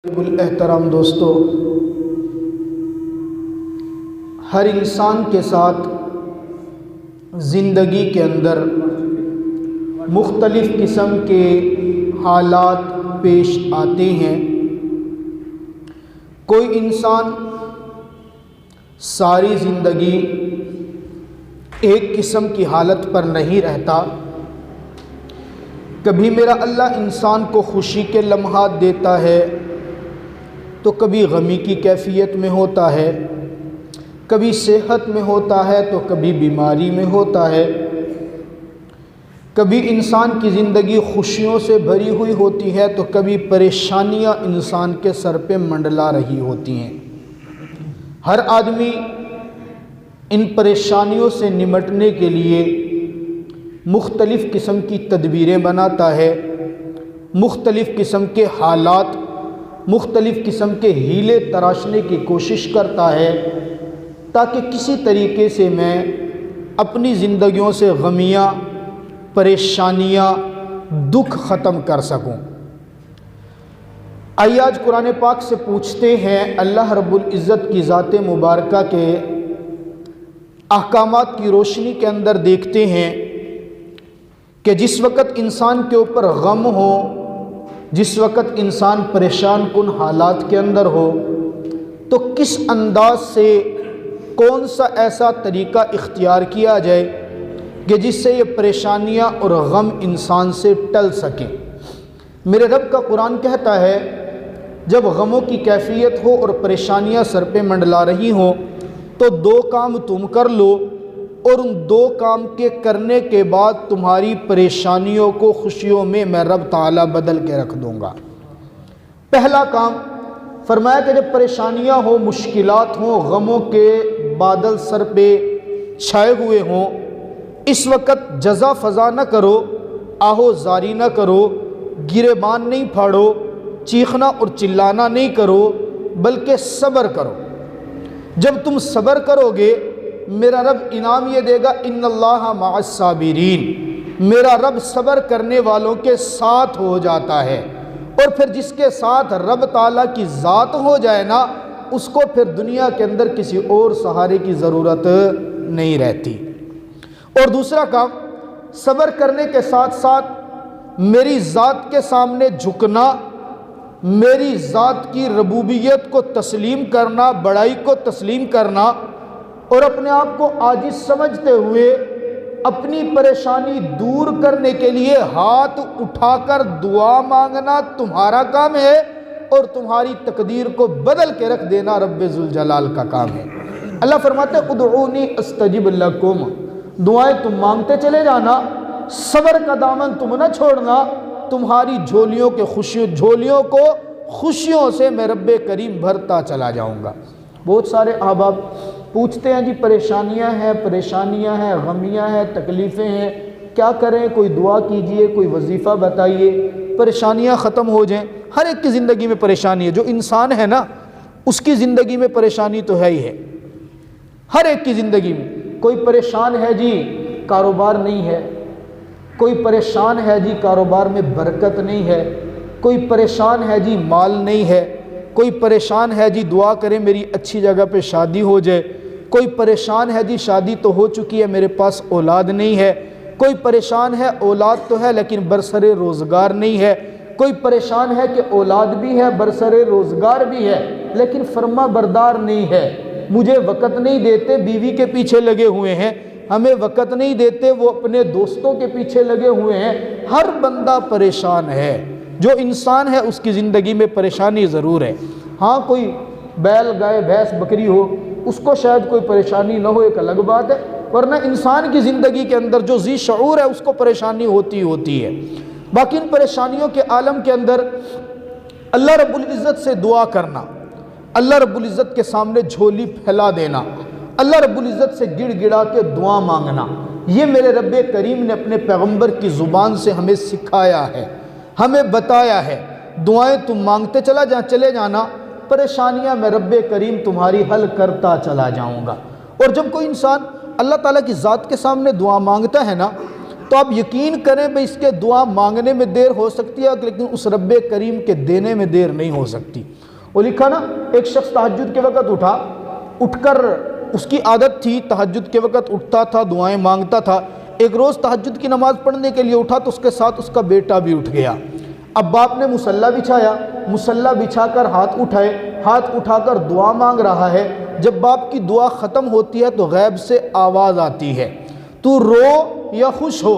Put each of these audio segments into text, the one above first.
احترام دوستو، ہر انسان کے ساتھ زندگی کے اندر مختلف قسم کے حالات پیش آتے ہیں۔ کوئی انسان ساری زندگی ایک قسم کی حالت پر نہیں رہتا۔ کبھی میرا اللہ انسان کو خوشی کے لمحات دیتا ہے تو کبھی غمی کی کیفیت میں ہوتا ہے، کبھی صحت میں ہوتا ہے تو کبھی بیماری میں ہوتا ہے۔ کبھی انسان کی زندگی خوشیوں سے بھری ہوئی ہوتی ہے تو کبھی پریشانیاں انسان کے سر پہ منڈلا رہی ہوتی ہیں۔ ہر آدمی ان پریشانیوں سے نمٹنے کے لیے مختلف قسم کی تدبیریں بناتا ہے، مختلف قسم کے حالات، مختلف قسم کے ہیلے تراشنے کی کوشش کرتا ہے تاکہ کسی طریقے سے میں اپنی زندگیوں سے غمیاں، پریشانیاں، دکھ ختم کر سکوں۔ آئیے آج قرآن پاک سے پوچھتے ہیں، اللہ رب العزت کی ذات مبارکہ کے احکامات کی روشنی کے اندر دیکھتے ہیں کہ جس وقت انسان کے اوپر غم ہو، جس وقت انسان پریشان کن حالات کے اندر ہو تو کس انداز سے، کون سا ایسا طریقہ اختیار کیا جائے کہ جس سے یہ پریشانیاں اور غم انسان سے ٹل سکیں۔ میرے رب کا قرآن کہتا ہے، جب غموں کی کیفیت ہو اور پریشانیاں سر پہ منڈلا رہی ہوں تو دو کام تم کر لو، اور ان دو کام کے کرنے کے بعد تمہاری پریشانیوں کو خوشیوں میں رب تعالیٰ بدل کے رکھ دوں گا۔ پہلا کام فرمایا کہ جب پریشانیاں ہوں، مشکلات ہوں، غموں کے بادل سر پہ چھائے ہوئے ہوں، اس وقت جزا فضا نہ کرو، آہو زاری نہ کرو، گریبان نہیں پھاڑو، چیخنا اور چلانا نہیں کرو، بلکہ صبر کرو۔ جب تم صبر کرو گے میرا رب انعام یہ دے گا، ان اللہ مع الصابرین، میرا رب صبر کرنے والوں کے ساتھ ہو جاتا ہے۔ اور پھر جس کے ساتھ رب تعالیٰ کی ذات ہو جائے نا، اس کو پھر دنیا کے اندر کسی اور سہارے کی ضرورت نہیں رہتی۔ اور دوسرا کام، صبر کرنے کے ساتھ ساتھ میری ذات کے سامنے جھکنا، میری ذات کی ربوبیت کو تسلیم کرنا، بڑائی کو تسلیم کرنا، اور اپنے آپ کو عاجز سمجھتے ہوئے اپنی پریشانی دور کرنے کے لیے ہاتھ اٹھا کر دعا مانگنا تمہارا کام ہے، اور تمہاری تقدیر کو بدل کے رکھ دینا رب ذوالجلال کا کام ہے۔ اللہ فرماتے ہیں، ادعونی استجب لکم، دعائیں تم مانگتے چلے جانا، صبر کا دامن تم نہ چھوڑنا، تمہاری جھولیوں کو خوشیوں سے میں رب کریم بھرتا چلا جاؤں گا۔ بہت سارے احباب پوچھتے ہیں، جی پریشانیاں ہیں، غمیاں ہیں، تکلیفیں ہیں، کیا کریں؟ کوئی دعا کیجئے، کوئی وظیفہ بتائیے، پریشانیاں ختم ہو جائیں۔ ہر ایک کی زندگی میں پریشانی ہے، جو انسان ہے نا اس کی زندگی میں پریشانی تو ہے ہی ہے، ہر ایک کی زندگی میں۔ کوئی پریشان ہے جی کاروبار نہیں ہے، کوئی پریشان ہے جی کاروبار میں برکت نہیں ہے، کوئی پریشان ہے جی مال نہیں ہے، کوئی پریشان ہے جی دعا کریں میری اچھی جگہ پہ شادی ہو جائے، کوئی پریشان ہے جی شادی تو ہو چکی ہے میرے پاس اولاد نہیں ہے، کوئی پریشان ہے اولاد تو ہے لیکن برسر روزگار نہیں ہے، کوئی پریشان ہے کہ اولاد بھی ہے، برسر روزگار بھی ہے لیکن فرما بردار نہیں ہے، مجھے وقت نہیں دیتے، بیوی کے پیچھے لگے ہوئے ہیں، ہمیں وقت نہیں دیتے، وہ اپنے دوستوں کے پیچھے لگے ہوئے ہیں۔ ہر بندہ پریشان ہے، جو انسان ہے اس کی زندگی میں پریشانی ضرور ہے۔ ہاں کوئی بیل گائے بھینس بکری ہو اس کو شاید کوئی پریشانی نہ ہو، ایک الگ بات ہے، ورنہ انسان کی زندگی کے اندر جو ذی شعور ہے اس کو پریشانی ہوتی ہے۔ باقی ان پریشانیوں کے عالم کے اندر اللہ رب العزت سے دعا کرنا، اللہ رب العزت کے سامنے جھولی پھیلا دینا، اللہ رب العزت سے گڑ گڑا کے دعا مانگنا، یہ میرے رب کریم نے اپنے پیغمبر کی زبان سے ہمیں سکھایا ہے، ہمیں بتایا ہے۔ دعائیں تم مانگتے چلے جانا، پریشانیاں میں رب کریم تمہاری حل کرتا چلا جاؤں گا۔ اور جب کوئی انسان اللہ تعالیٰ کی ذات کے سامنے دعا مانگتا ہے نا تو آپ یقین کریں بھئی اس کے دعا مانگنے میں دیر ہو سکتی ہے لیکن اس رب کریم کے دینے میں دیر نہیں ہو سکتی۔ وہ لکھا نا، ایک شخص تہجد کے وقت اٹھ کر اس کی عادت تھی تہجد کے وقت اٹھتا تھا، دعائیں مانگتا تھا۔ ایک روز تہجد کی نماز پڑھنے کے لیے اٹھا تو اس کے ساتھ اس کا بیٹا بھی اٹھ گیا۔ اب باپ نے مصلی بچھایا، مصلی بچھا کر ہاتھ اٹھا کر دعا مانگ رہا ہے۔ جب باپ کی دعا ختم ہوتی ہے تو غیب سے آواز آتی ہے، تو رو یا خوش ہو،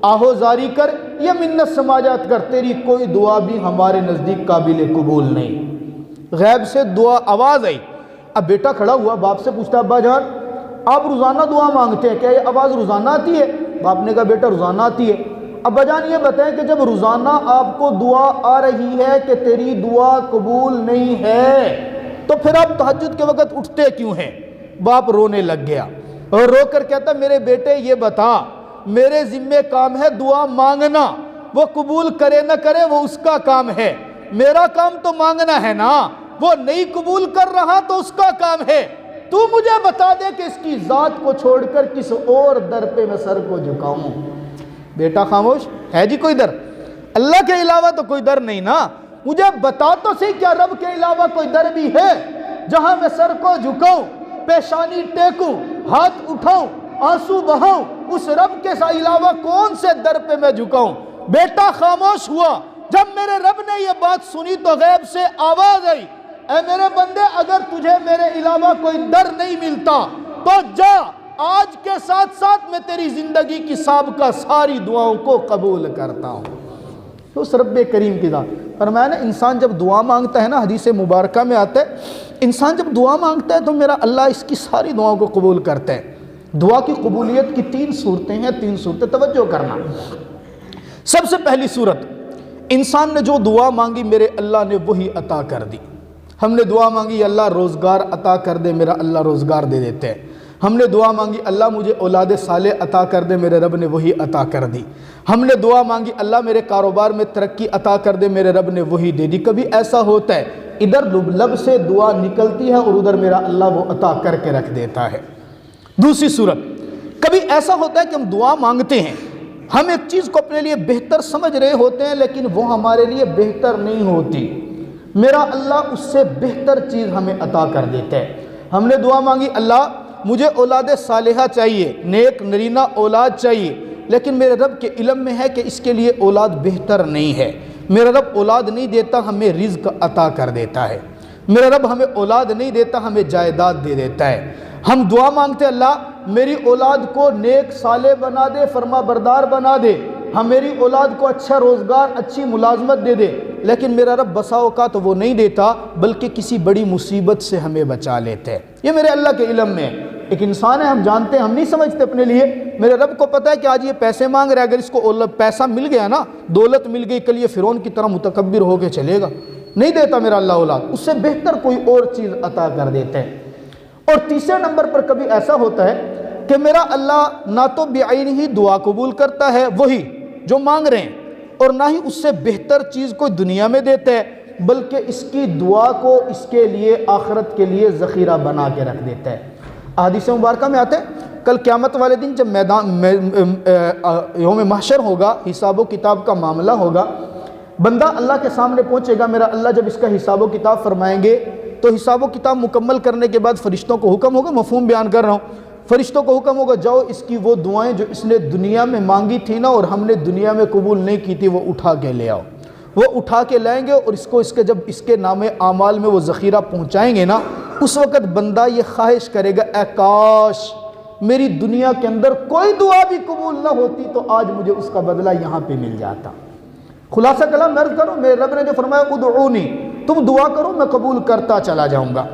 آہوزاری کر یا منت سماجات کر، تیری کوئی دعا بھی ہمارے نزدیک قابل قبول نہیں۔ غیب سے دعا آواز آئی۔ اب بیٹا کھڑا ہوا، باپ سے پوچھتا، ابا جان آپ روزانہ دعا مانگتے ہیں، کیا یہ آواز روزانہ آتی ہے؟ باپ نے کہا بیٹا روزانہ آتی ہے۔ ابا جان یہ بتائیں کہ جب روزانہ آپ کو دعا آ رہی ہے کہ تیری دعا قبول نہیں ہے تو پھر آپ تہجد کے وقت اٹھتے کیوں ہیں؟ باپ رونے لگ گیا اور رو کر کہتا، میرے بیٹے یہ بتا، میرے ذمہ کام ہے دعا مانگنا، وہ قبول کرے نہ کرے وہ اس کا کام ہے، میرا کام تو مانگنا ہے نا، وہ نہیں قبول کر رہا تو اس کا کام ہے، تو مجھے بتا دے کہ اس کی ذات کو چھوڑ کر کس اور در پہ میں سر کو جھکاؤں۔ بیٹا خاموش، ہے جی کوئی در؟ اللہ کے علاوہ تو کوئی در نہیں نا، مجھے بتا تو صحیح کیا رب کے علاوہ کوئی در بھی ہے جہاں میں سر کو جھکاؤں، پیشانی ٹیکوں، ہاتھ اٹھاؤں، آنسو بہاؤں، اس رب کے علاوہ کون سے در پہ میں جھکاؤں؟ بیٹا خاموش ہوا۔ جب میرے رب نے یہ بات سنی تو غیب سے آواز آئی، اے میرے بندے اگر تجھے میرے علاوہ کوئی در نہیں ملتا تو جا، آج کے ساتھ ساتھ میں تیری زندگی کی سابقہ ساری دعاؤں کو قبول کرتا ہوں۔ تو اس رب کریم کی ذات فرمایا نا، انسان جب دعا مانگتا ہے نا، حدیث مبارکہ میں آتا ہے انسان جب دعا مانگتا ہے تو میرا اللہ اس کی ساری دعاؤں کو قبول کرتا ہے۔ دعا کی قبولیت کی 3 صورتیں ہیں، 3 صورتیں توجہ کرنا۔ سب سے پہلی صورت، انسان نے جو دعا مانگی میرے اللہ نے وہی عطا کر دی۔ ہم نے دعا مانگی اللہ روزگار عطا کر دے، میرا اللہ روزگار دے دیتے ہیں۔ ہم نے دعا مانگی اللہ مجھے اولاد صالح عطا کر دے، میرے رب نے وہی عطا کر دی۔ ہم نے دعا مانگی اللہ میرے کاروبار میں ترقی عطا کر دے، میرے رب نے وہی دے دی۔ کبھی ایسا ہوتا ہے ادھر لب سے دعا نکلتی ہے اور ادھر میرا اللہ وہ عطا کر کے رکھ دیتا ہے۔ دوسری صورت، کبھی ایسا ہوتا ہے کہ ہم دعا مانگتے ہیں، ہم ایک چیز کو اپنے لیے بہتر سمجھ رہے ہوتے ہیں لیکن وہ ہمارے لیے بہتر نہیں ہوتی، میرا اللہ اس سے بہتر چیز ہمیں عطا کر دیتا ہے۔ ہم نے دعا مانگی اللہ مجھے اولاد صالحہ چاہیے، نیک نرینہ اولاد چاہیے، لیکن میرے رب کے علم میں ہے کہ اس کے لیے اولاد بہتر نہیں ہے، میرا رب اولاد نہیں دیتا ہمیں رزق عطا کر دیتا ہے، میرا رب ہمیں اولاد نہیں دیتا ہمیں جائیداد دے دیتا ہے۔ ہم دعا مانگتے اللہ میری اولاد کو نیک صالح بنا دے، فرما بردار بنا دے، ہم میری اولاد کو اچھا روزگار اچھی ملازمت دے دے، لیکن میرا رب بسا اوقات وہ نہیں دیتا بلکہ کسی بڑی مصیبت سے ہمیں بچا لیتے ہیں۔ یہ میرے اللہ کے علم میں ہے۔ ایک انسان ہے، ہم جانتے ہیں، ہم نہیں سمجھتے اپنے لیے، میرے رب کو پتہ ہے کہ آج یہ پیسے مانگ رہا ہے، اگر اس کو پیسہ مل گیا نا، دولت مل گئی، کل یہ فرعون کی طرح متکبر ہو کے چلے گا، نہیں دیتا میرا اللہ اولاد، اس سے بہتر کوئی اور چیز عطا کر دیتے ہیں۔ اور تیسرے نمبر پر کبھی ایسا ہوتا ہے کہ میرا اللہ نہ تو بعین ہی دعا قبول کرتا ہے وہی جو مانگ رہے ہیں، اور نہ ہی اس سے بہتر چیز کوئی دنیا میں دیتا ہے، بلکہ اس کی دعا کو اس کے لیے آخرت کے لیے ذخیرہ بنا کے رکھ دیتا ہے۔ احادیث مبارکہ میں آتے ہیں کل قیامت والے دن جب یوم محشر ہوگا، حساب و کتاب کا معاملہ ہوگا، بندہ اللہ کے سامنے پہنچے گا، میرا اللہ جب اس کا حساب و کتاب فرمائیں گے تو حساب و کتاب مکمل کرنے کے بعد فرشتوں کو حکم ہوگا، مفہوم بیان کر رہا ہوں، فرشتوں کو حکم ہوگا جاؤ اس کی وہ دعائیں جو اس نے دنیا میں مانگی تھی نا اور ہم نے دنیا میں قبول نہیں کی تھی وہ اٹھا کے لے آؤ۔ وہ اٹھا کے لائیں گے اور جب اس کے نام اعمال میں وہ ذخیرہ پہنچائیں گے نا، اس وقت بندہ یہ خواہش کرے گا اے کاش میری دنیا کے اندر کوئی دعا بھی قبول نہ ہوتی تو آج مجھے اس کا بدلہ یہاں پہ مل جاتا۔ خلاصہ کلام عرض کرو، میرے رب نے جو فرمایا ادعونی، تم دعا کرو میں قبول کرتا چلا جاؤں گا،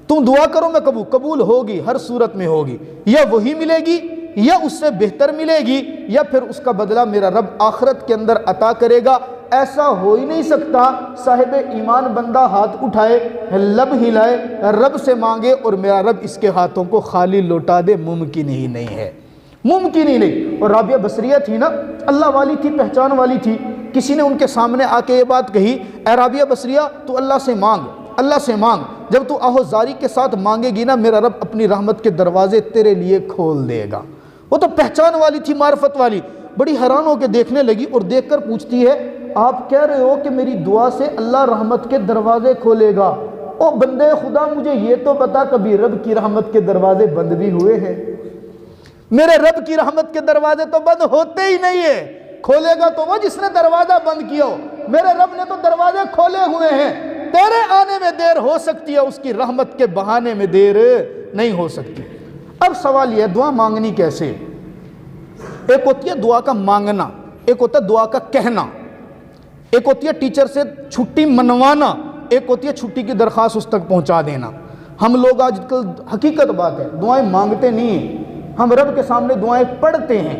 تم دعا کرو میں قبول ہوگی، ہر صورت میں ہوگی، یا وہی ملے گی یا اس سے بہتر ملے گی، یا پھر اس کا بدلہ میرا رب آخرت کے اندر عطا کرے گا۔ ایسا ہو ہی نہیں سکتا صاحب ایمان بندہ ہاتھ اٹھائے، لب ہلائے، رب سے مانگے اور میرا رب اس کے ہاتھوں کو خالی لوٹا دے، ممکن ہی نہیں ہے، ممکن ہی نہیں۔ اور رابعہ بصریہ تھی نا، اللہ والی تھی، پہچان والی تھی، کسی نے ان کے سامنے آ کے یہ بات کہی اے رابعہ بصریہ تو اللہ سے مانگ، اللہ سے مانگ، جب تو آہوزاری کے ساتھ مانگے گی نا میرا رب اپنی رحمت کے دروازے تیرے لیے کھول دے گا۔ وہ تو پہچان والی تھی، معرفت والی، بڑی حیران ہو کے دیکھنے لگی اور دیکھ کر پوچھتی ہے آپ کہہ رہے ہو کہ میری دعا سے اللہ رحمت کے دروازے کھولے گا، او بندے خدا مجھے یہ تو بتا کبھی رب کی رحمت کے دروازے بند بھی ہوئے ہیں؟ میرے رب کی رحمت کے دروازے تو بند ہوتے ہی نہیں ہے، کھولے گا تو وہ جس نے دروازہ بند کیا ہو، میرے رب نے تو دروازے کھولے ہوئے ہیں، تیرے آنے میں دیر ہو سکتی ہے، اس کی رحمت کے بہانے میں دیر نہیں ہو سکتی۔ اب سوال یہ ہے دعا مانگنی کیسے؟ ایک ہوتی ہے دعا کا مانگنا، ایک ہوتا ہے دعا کا کہنا، ایک ہوتی ہے ٹیچر سے چھٹی منوانا، ایک ہوتی ہے چھٹی کی درخواست اس تک پہنچا دینا۔ ہم لوگ آج کل حقیقت بات ہے دعائیں مانگتے نہیں ہیں، ہم رب کے سامنے دعائیں پڑھتے ہیں،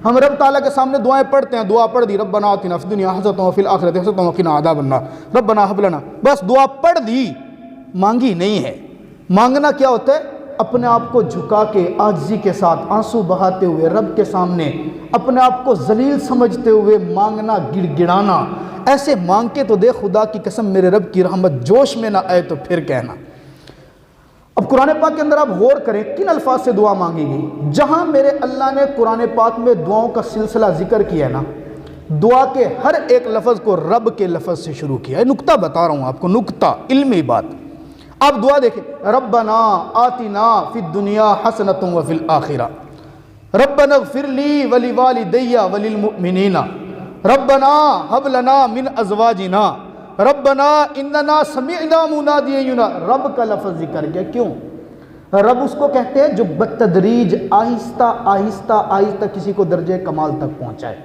ہم رب تعالیٰ کے سامنے دعائیں پڑھتے ہیں، دعا پڑھ دی ربنا آتنا فی الدنیا حسنۃ وفی الآخرۃ حسنۃ وقنا عذاب النار ربنا ہب لنا، بس دعا پڑھ دی، مانگی نہیں ہے۔ مانگنا کیا ہوتا ہے؟ اپنے آپ کو جھکا کے عاجزی کے ساتھ آنسو بہاتے ہوئے رب کے سامنے اپنے آپ کو ذلیل سمجھتے ہوئے مانگنا، گڑ گڑانا، ایسے مانگ کے تو دے خدا کی قسم میرے رب کی رحمت جوش میں نہ آئے تو پھر کہنا۔ اب قرآن پاک کے اندر آپ غور کریں کن الفاظ سے دعا مانگی گئی۔ جہاں میرے اللہ نے قرآن پاک میں دعاؤں کا سلسلہ ذکر کیا ہے نا، دعا کے ہر ایک لفظ کو رب کے لفظ سے شروع کیا ہے۔ نکتہ بتا رہا ہوں آپ کو، نکتہ علمی بات۔ آپ دعا دیکھیں، ربنا آتنا فی الدنیا حسنۃ وفی الآخرہ، ربنا اغفر لی ولوالدی وللمؤمنین، ربنا ہب لنا من ازواجنا، ربنا اننا سمعنا منادیا ینادی۔ رب کا لفظ ذکر کیا، کیوں؟ رب اس کو کہتے ہیں جو بتدریج آہستہ آہستہ آہستہ کسی کو درجہ کمال تک پہنچائے۔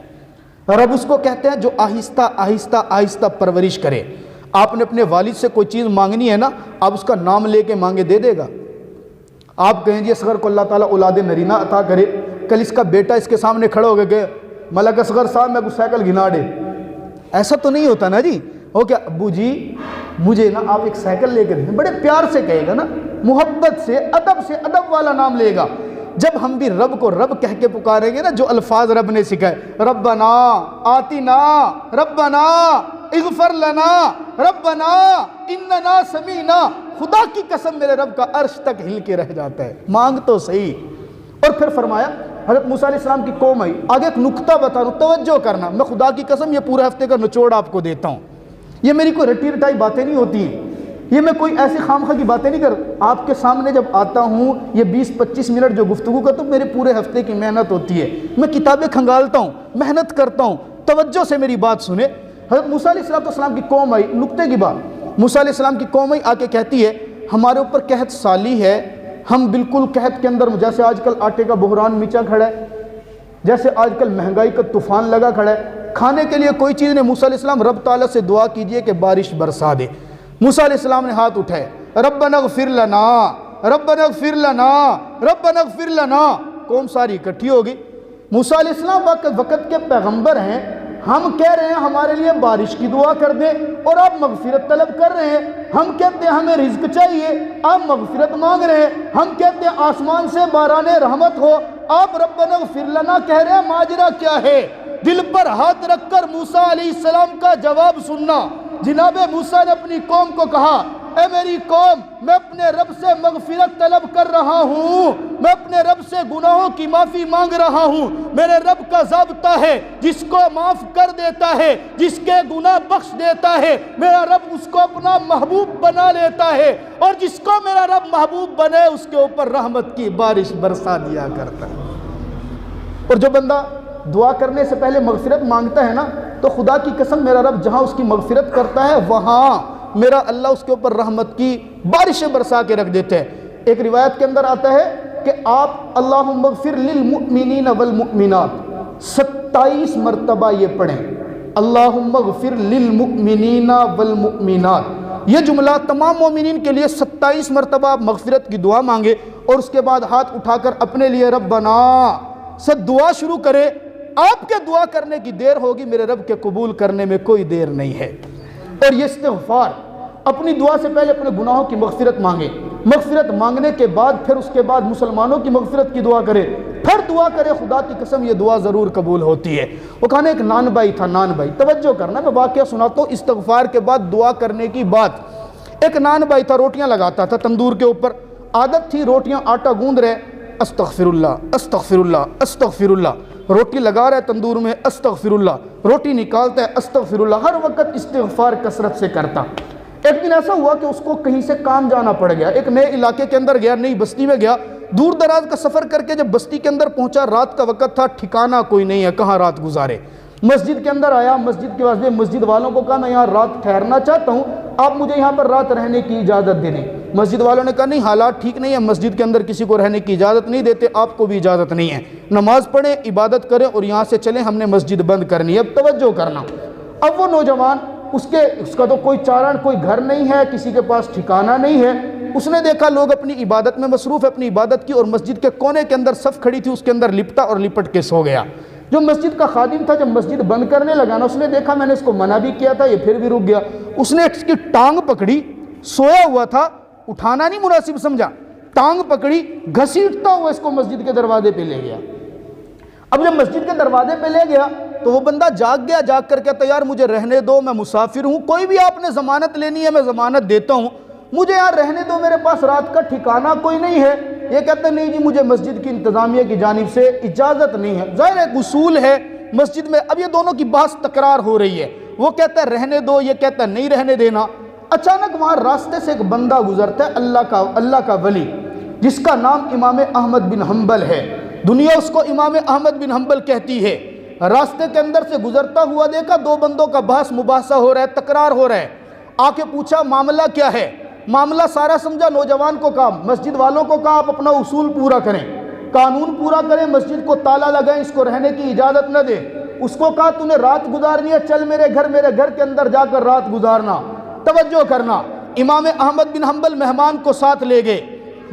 رب اس کو کہتے ہیں جو آہستہ آہستہ آہستہ پرورش کرے۔ آپ نے اپنے والد سے کوئی چیز مانگنی ہے نا، آپ اس کا نام لے کے مانگے دے دے گا۔ آپ کہیں جی اصغر کو اللہ تعالیٰ اولاد نرینہ عطا کرے، کل اس کا بیٹا اس کے سامنے کھڑا ہو گیا کہ ملک اصغر صاحب میں کچھ سائیکل گھنا دے، ایسا تو نہیں ہوتا نا جی۔ ہو کیا ابو جی مجھے نا آپ ایک سائیکل لے کے دیں، بڑے پیار سے کہے گا نا، محبت سے ادب والا نام لے گا۔ جب ہم بھی رب کو رب کہہ کے پکاریں گے نا، جو الفاظ رب نے سکھائے، ربنا آتنا، ربنا اغفر لنا، ربنا اننا سمینا، خدا کی قسم میرے رب کا عرش تک ہل کے رہ جاتا ہے۔ مانگ تو صحیح۔ اور پھر فرمایا حضرت موسیٰ علیہ السلام کی قوم آئی، آگے ایک نکتہ بتا رہا ہوں، توجہ کرنا، میں خدا کی قسم یہ پورے ہفتے کا نچوڑ آپ کو دیتا ہوں، یہ میری کوئی رٹی رٹائی باتیں نہیں ہوتی ہیں، یہ میں کوئی ایسی خامخواہ کی باتیں نہیں کر آپ کے سامنے جب آتا ہوں، یہ 20-25 منٹ جو گفتگو کرتا ہوں میرے پورے ہفتے کی محنت ہوتی ہے، میں کتابیں کھنگالتا ہوں، محنت کرتا ہوں، توجہ سے میری بات سنیں۔ حضرت موسیٰ علیہ السلام کی قوم آئی، نکتے کی بات، موسیٰ علیہ السلام کی قوم آئی، آ کے کہتی ہے ہمارے اوپر قحط سالی ہے، ہم بالکل قحط کے اندر، جیسے آج کل آٹے کا بحران مچا کھڑا ہے، جیسے آج کل مہنگائی کا طوفان لگا کھڑا ہے، کھانے کے لیے کوئی چیز نہیں۔ موسیٰ علیہ السلام رب تعالیٰ سے دعا کیجئے کہ بارش برسا دے۔ موسیٰ علیہ السلام نے ہاتھ اٹھائے، ربنا اغفر لنا، ربنا اغفر لنا، ربنا اغفر لنا، قوم ساری اکٹھی ہو گئی۔ موسیٰ علیہ السلام وقت کے پیغمبر ہیں، ہم کہہ رہے ہیں ہمارے لیے بارش کی دعا کر دیں اور آپ مغفرت طلب کر رہے ہیں، ہم کہتے ہیں ہمیں رزق چاہیے، آپ مغفرت مانگ رہے ہیں، ہم کہتے ہیں آسمان سے باران رحمت ہو، آپ ربنا اغفر لنا کہہ رہے ہیں، ماجرا کیا ہے؟ دل پر ہاتھ رکھ کر موسیٰ علیہ السلام کا جواب سننا۔ جناب موسیٰ نے اپنی قوم کو کہا، اے میری قوم، میں اپنے رب سے مغفرت طلب کر رہا ہوں، میں اپنے رب سے گناہوں کی معافی مانگ رہا ہوں۔ میرے رب کا ضابطہ ہے، جس کو معاف کر دیتا ہے، جس کے گناہ بخش دیتا ہے، میرا رب اس کو اپنا محبوب بنا لیتا ہے، اور جس کو میرا رب محبوب بنے اس کے اوپر رحمت کی بارش برسا دیا کرتا ہے۔ اور جو بندہ دعا کرنے سے پہلے مغفرت مانگتا ہے نا، تو خدا کی قسم میرا رب جہاں اس کی مغفرت کرتا ہے وہاں میرا اللہ اس کے اوپر رحمت کی بارشیں برسا کے رکھ دیتے ہیں۔ ایک روایت کے اندر آتا ہے کہ آپ اللہم اغفر للمؤمنین والمؤمنات 27 مرتبہ یہ پڑھیں، اللہم اغفر للمؤمنین والمؤمنات۔ یہ جملہ تمام مومنین کے لیے 27 مرتبہ آپ مغفرت کی دعا مانگے، اور اس کے بعد ہاتھ اٹھا کر اپنے لیے ربنا سے دعا شروع کرے۔ آپ کے دعا کرنے کی دیر ہوگی، میرے رب کے قبول کرنے میں کوئی دیر نہیں ہے۔ اور یہ استغفار، اپنی دعا سے پہلے اپنے گناہوں کی مغفرت مانگے، مغفرت مانگنے کے بعد پھر اس کے بعد مسلمانوں کی مغفرت کی دعا کرے، پھر دعا کرے، خدا کی قسم یہ دعا ضرور قبول ہوتی ہے۔ وہ کہاں ایک نان بھائی تھا، نان بھائی، توجہ کرنا، میں واقعہ سناتا ہوں استغفار کے بعد دعا کرنے کی بات۔ ایک نان بھائی تھا، روٹیاں لگاتا تھا تندور کے اوپر، عادت تھی روٹیاں آٹا گوندھ رہے، استغفر اللہ استغفر اللہ استغفر اللہ، روٹی لگا رہا ہے تندور میں استغفراللہ، روٹی نکالتا ہے استغفراللہ، ہر وقت استغفار کثرت سے کرتا۔ ایک دن ایسا ہوا کہ اس کو کہیں سے کام جانا پڑ گیا، ایک نئے علاقے کے اندر گیا، نئی بستی میں گیا، دور دراز کا سفر کر کے جب بستی کے اندر پہنچا، رات کا وقت تھا، ٹھکانہ کوئی نہیں ہے کہاں رات گزارے۔ مسجد کے اندر آیا، مسجد کے واسطے مسجد والوں کو کہا میں یہاں رات ٹھہرنا چاہتا ہوں، آپ مجھے یہاں پر رات رہنے کی اجازت دے دیں۔ مسجد والوں نے کہا نہیں، حالات ٹھیک نہیں ہے، مسجد کے اندر کسی کو رہنے کی اجازت نہیں دیتے، آپ کو بھی اجازت نہیں ہے، نماز پڑھیں، عبادت کریں اور یہاں سے چلیں، ہم نے مسجد بند کرنی ہے، اب توجہ کرنا۔ اب وہ نوجوان اس کا تو کوئی چارہ، کوئی گھر نہیں ہے، کسی کے پاس ٹھکانہ نہیں ہے، اس نے دیکھا لوگ اپنی عبادت میں مصروف ہے، اپنی عبادت کی، اور مسجد کے کونے کے اندر صف کھڑی تھی، اس کے اندر لپٹا اور لپٹ کے سو گیا۔ جو مسجد کا خادم تھا جب مسجد بند کرنے لگا نا، اس نے دیکھا میں نے اس کو منع بھی کیا تھا، یہ پھر بھی رک گیا، اس نے اس کی ٹانگ پکڑی، سویا ہوا تھا، اٹھانا نہیں مناسب سمجھا، ٹانگ پکڑی، گھسیٹتا ہوا اس کو مسجد کے دروازے پہ لے گیا۔ اب جب مسجد کے دروازے پہ لے گیا تو وہ بندہ جاگ گیا، جاگ کر کہتا یار مجھے رہنے دو، میں مسافر ہوں، کوئی بھی آپ نے ضمانت لینی ہے میں ضمانت دیتا ہوں، مجھے یار رہنے دو، میرے پاس رات کا ٹھکانہ کوئی نہیں ہے۔ یہ کہتے نہیں جی مجھے مسجد کی انتظامیہ کی جانب سے اجازت نہیں ہے، ظاہر ایک اصول ہے مسجد میں۔ اب یہ دونوں کی بحث تکرار ہو رہی ہے، وہ کہتا ہے رہنے دو، یہ کہتا ہے نہیں رہنے دینا۔ اچانک وہاں راستے سے ایک بندہ گزرتا ہے، اللہ کا ولی، جس کا نام امام احمد بن حنبل ہے، دنیا اس کو امام احمد بن حنبل کہتی ہے۔ راستے کے اندر سے گزرتا ہوا دیکھا، دو بندوں کا بحث مباحثہ ہو رہا ہے، تکرار ہو رہا ہے۔ آ کے پوچھا معاملہ کیا ہے؟ معاملہ سارا سمجھا، نوجوان کو کہا، مسجد والوں کو کہا آپ اپنا اصول پورا کریں، قانون پورا کریں، مسجد کو تالا لگائیں، اس کو رہنے کی اجازت نہ دیں۔ اس کو کہا تو نے رات گزارنی ہے، چل میرے گھر کے اندر جا کر رات گزارنا۔ توجہ کرنا، امام احمد بن حنبل مہمان کو ساتھ لے گئے،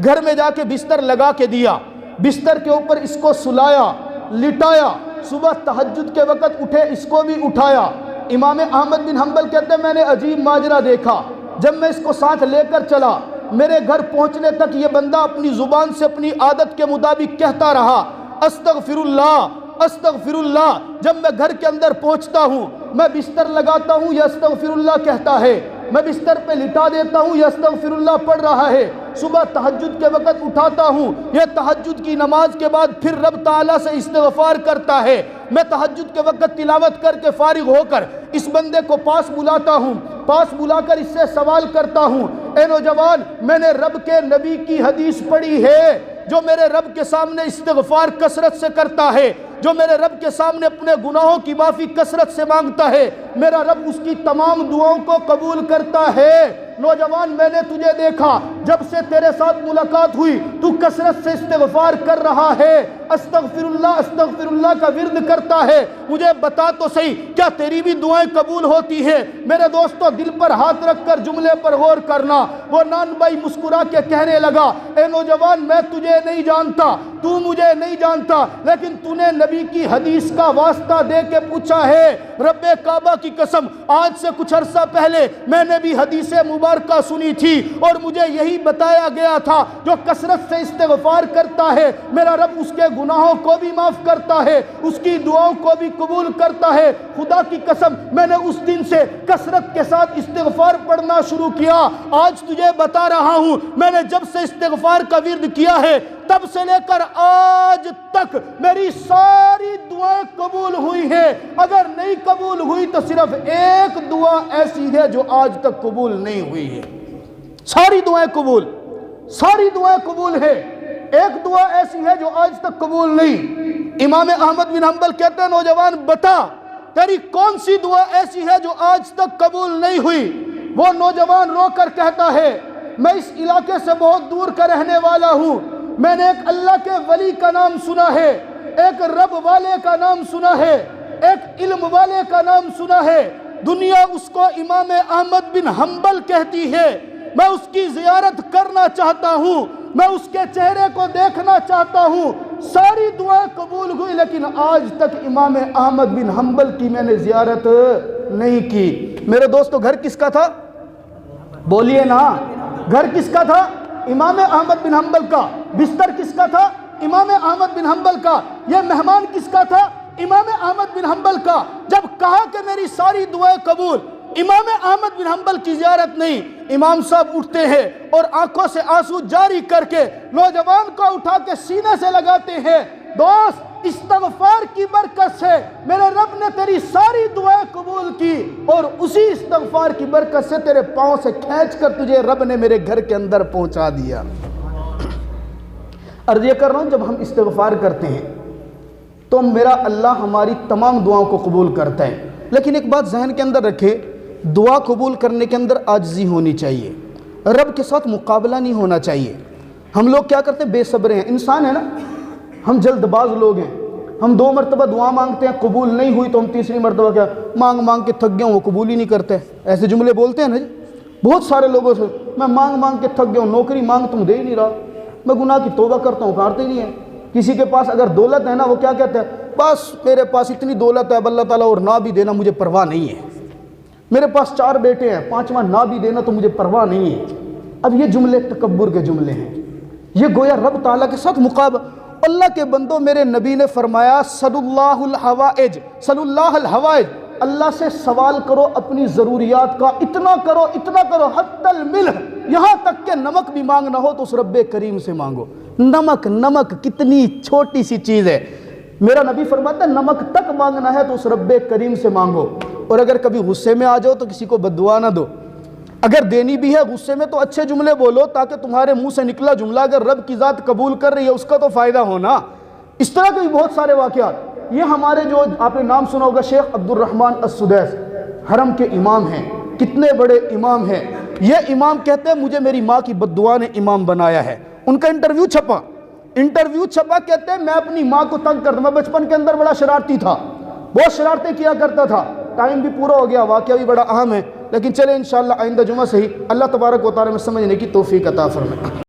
گھر میں جا کے بستر لگا کے دیا، بستر کے اوپر اس کو سلایا، لٹایا، صبح تہجد کے وقت اٹھے، اس کو بھی اٹھایا۔ امام احمد بن حنبل کہتے ہیں میں نے عجیب ماجرا دیکھا، جب میں اس کو ساتھ لے کر چلا، میرے گھر پہنچنے تک یہ بندہ اپنی زبان سے اپنی عادت کے مطابق کہتا رہا استغفراللہ استغفراللہ۔ جب میں گھر کے اندر پہنچتا ہوں، میں بستر لگاتا ہوں، یہ استغفراللہ کہتا ہے، میں بستر پہ لٹا دیتا ہوں، یہ استغفراللہ پڑھ رہا ہے، صبح تہجد کے وقت اٹھاتا ہوں، یہ تہجد کی نماز کے بعد پھر رب تعالیٰ سے استغفار کرتا ہے، میں تہجد کے وقت تلاوت کر کے فارغ ہو کر اس بندے کو پاس بلاتا ہوں، پاس بلا کر اس سے سوال کرتا ہوں، اے نوجوان میں نے رب کے نبی کی حدیث پڑھی ہے، جو میرے رب کے سامنے استغفار کثرت سے کرتا ہے، جو میرے رب کے سامنے اپنے گناہوں کی معافی کثرت سے مانگتا ہے، میرا رب اس کی تمام دعاؤں کو قبول کرتا ہے۔ نوجوان میں نے تجھے دیکھا، جب سے تیرے ساتھ ملاقات ہوئی تو کثرت سے استغفار کر رہا ہے، استغفراللہ کا ورد کرتا ہے، مجھے بتا تو صحیح کیا تیری بھی دعائیں قبول ہوتی ہیں؟ میرے دوستو دل پر ہاتھ رکھ کر جملے پر غور کرنا۔ وہ نان بھائی مسکرا کے کہنے لگا، اے نوجوان میں تجھے نہیں جانتا، تو مجھے نہیں جانتا، لیکن تو نے نبی کی حدیث کا واسطہ دے کے پوچھا ہے، رب کعبہ کی قسم آج سے کچھ عرصہ پہلے میں نے بھی حدیث مبارکہ سنی تھی اور مجھے یہی بتایا گیا تھا، جو کثرت سے استغفار کرتا ہے میرا رب اس کے گناہوں کو بھی معاف کرتا ہے، اس کی دعاؤں کو بھی قبول کرتا ہے۔ خدا کی قسم میں نے اس دن سے کثرت کے ساتھ استغفار پڑھنا شروع کیا۔ آج تجھے بتا رہا ہوں، میں نے جب سے استغفار کا ورد کیا ہے تب سے لے کر آج تک میری ساری دعائیں قبول ہوئی ہیں۔ اگر نہیں قبول ہوئی تو صرف ایک دعا ایسی ہے جو آج تک قبول نہیں ہوئی ہے، ساری دعائیں قبول ہے، ایک دعا ایسی ہے جو آج تک قبول نہیں۔ امام احمد بن حنبل کہتے ہیں نوجوان بتا تیری کون سی دعا ایسی ہے جو آج تک قبول نہیں ہوئی؟ وہ نوجوان رو کر کہتا ہے میں اس علاقے سے بہت دور کا رہنے والا ہوں، میں نے ایک اللہ کے ولی کا نام سنا ہے، ایک رب والے کا نام سنا ہے، ایک علم والے کا نام سنا ہے، دنیا اس کو امام احمد بن حنبل کہتی ہے، میں اس کی زیارت کرنا چاہتا ہوں، میں اس کے چہرے کو دیکھنا چاہتا ہوں۔ ساری دعائیں قبول ہوئی لیکن آج تک امام احمد بن حنبل کی میں نے زیارت نہیں کی۔ میرے دوستو گھر کس کا تھا؟ بولیے نا، گھر کس کا تھا؟ امام احمد بن حنبل کا۔ بستر کس کا تھا؟ امام احمد بن حنبل کا۔ یہ مہمان کس کا تھا؟ امام احمد بن حنبل کا۔ جب کہا کہ میری ساری دعائیں قبول، امام احمد بن حنبل کی زیارت نہیں، امام صاحب اٹھتے ہیں اور آنکھوں سے آنسو جاری کر کے نوجوان کو اٹھا کے سینے سے لگاتے ہیں، دوست استغفار کی برکت سے میرے رب نے تیری ساری دعائیں قبول کی، اور اسی استغفار کی برکت سے تیرے پاؤں سے کھینچ کر تجھے رب نے میرے گھر کے اندر پہنچا دیا۔ عرض یہ کر رہا ہوں، جب ہم استغفار کرتے ہیں تو میرا اللہ ہماری تمام دعاؤں کو قبول کرتا ہے، لیکن ایک بات ذہن کے اندر رکھے، دعا قبول کرنے کے اندر عاجزی ہونی چاہیے، رب کے ساتھ مقابلہ نہیں ہونا چاہیے۔ ہم لوگ کیا کرتے ہیں؟ بے صبرے ہیں، انسان ہے نا، ہم جلد باز لوگ ہیں، ہم 2 مرتبہ دعا مانگتے ہیں، قبول نہیں ہوئی تو ہم تیسری مرتبہ کیا مانگ مانگ کے تھک گیا ہوں، وہ قبول ہی نہیں کرتے، ایسے جملے بولتے ہیں نا جی بہت سارے لوگوں سے، میں مانگ مانگ کے تھک گیا ہوں، نوکری مانگ تم دے ہی نہیں رہا، میں گناہ کی توبہ کرتا ہوں، کارتے نہیں ہیں۔ کسی کے پاس اگر دولت ہے نا، وہ کیا کہتے ہیں؟ بس میرے پاس اتنی دولت ہے، اب اللہ تعالیٰ اور نہ بھی دینا مجھے پرواہ نہیں ہے، میرے پاس 4 بیٹے ہیں، 5واں نہ بھی دینا تو مجھے پرواہ نہیں ہے۔ اب یہ جملے تکبر کے جملے ہیں، یہ گویا رب تعالیٰ کے ساتھ مقابلہ۔ اللہ کے بندوں، میرے نبی نے فرمایا صلی اللہ الحوائج، صلی اللہ الحوائج، اللہ سے سوال کرو اپنی ضروریات کا، اتنا کرو حتی الملح، یہاں تک کہ نمک بھی مانگنا ہو تو اس رب کریم سے مانگو۔ نمک کتنی چھوٹی سی چیز ہے، میرا نبی فرماتا ہے نمک تک مانگنا ہے تو اس رب کریم سے مانگو، اور اگر کبھی غصے میں آ جاؤ تو کسی کو بددعا نہ دو، اگر دینی بھی ہے غصے میں تو اچھے جملے بولو، تاکہ تمہارے منہ سے نکلا جملہ اگر رب کی ذات قبول کر رہی ہے اس کا تو فائدہ ہونا۔ اس طرح کے بھی بہت سارے واقعات، یہ ہمارے جو آپ نے نام سنا ہوگا شیخ عبد الرحمن السدیس، حرم کے امام ہیں، کتنے بڑے امام ہیں، یہ امام کہتے ہیں مجھے میری ماں کی بددعا نے امام بنایا ہے۔ ان کا انٹرویو چھپا، کہتے ہیں میں اپنی ماں کو تنگ کرتا، میں بچپن کے اندر بڑا شرارتی تھا، بہت شرارتیں کیا کرتا تھا۔ ٹائم بھی پورا ہو گیا، واقعہ بھی بڑا اہم ہے، لیکن چلیں انشاءاللہ آئندہ جمعہ سے ہی اللہ تبارک و تعالی میں سمجھنے کی توفیق عطا فرمائے۔